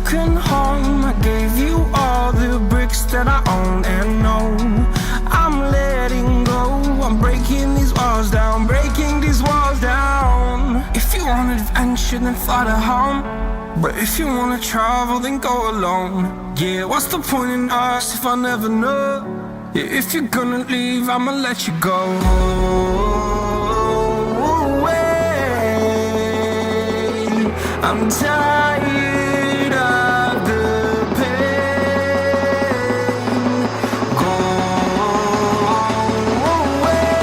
broken home. I gave you all the bricks that I own and know. I'm letting go, I'm breaking these walls down, breaking these walls down. If you want adventure, then fly to home. But if you wanna travel, then go alone. Yeah, what's the point in us if I never know? Yeah, if you're gonna leave, I'ma let you go. I'm tired of the pain. Go away.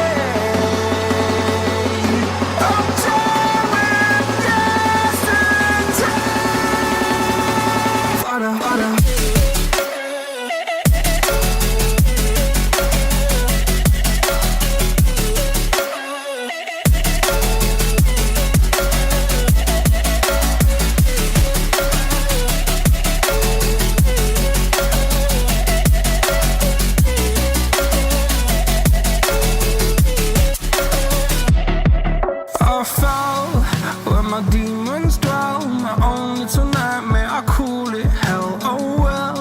I'm tired with yesterday. Harder, harder. Where my demons dwell, my own little nightmare, I call it hell. Oh well,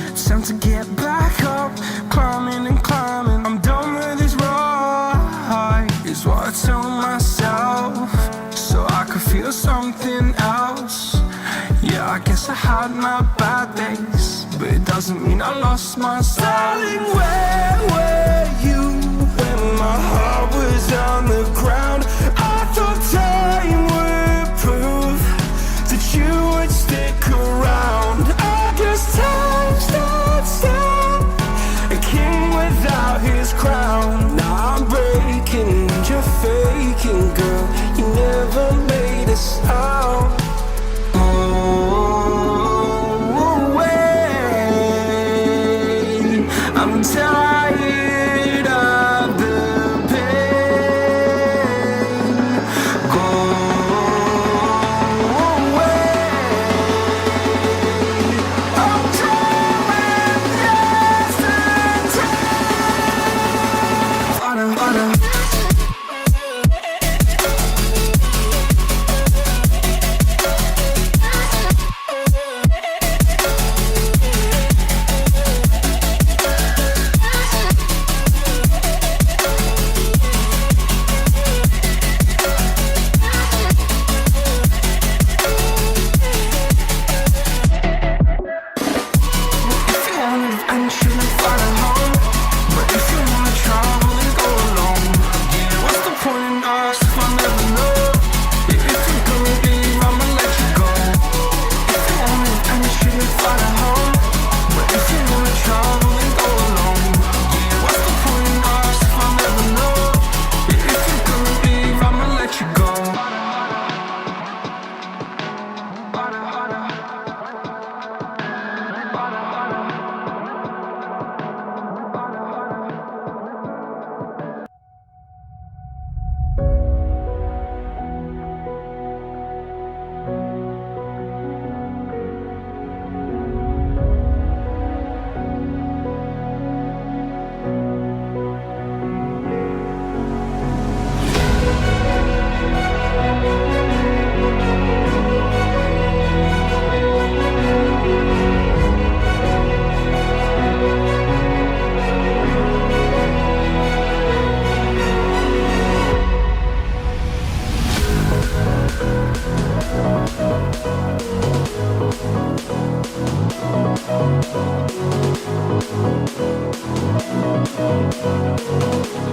it's time to get back up, climbing and climbing. I'm done with this ride, is what I tell myself, so I could feel something else. Yeah, I guess I had my bad days, but it doesn't mean I lost my style. Darling, where were you when my heart was on the ground? I thought time would prove that you would stick around. I guess time stood still, a king without his crown. Now I'm breaking and you're faking, girl. You never made a sound. Oh, wait, I'm tired of the pain. Go away. I'm tired with yesterday. Harder, harder.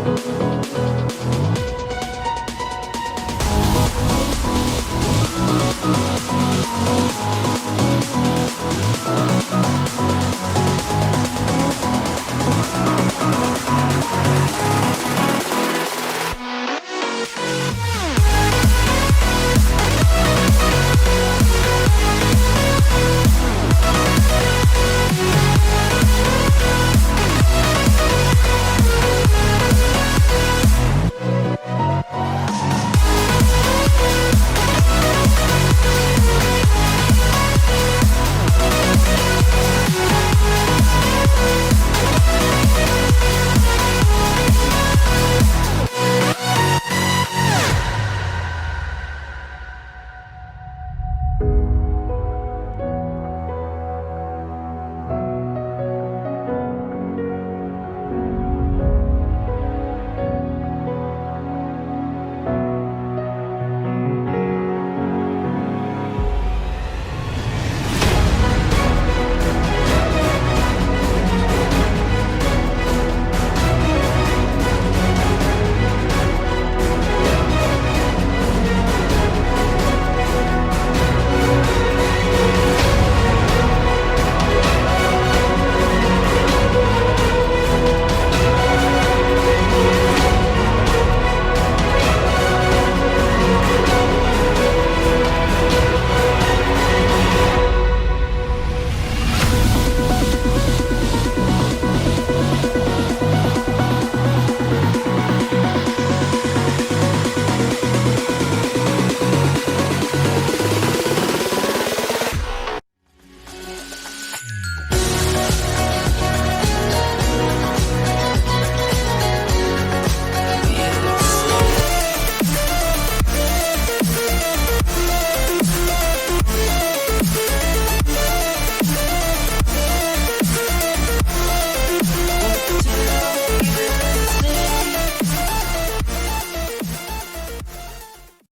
Thank you.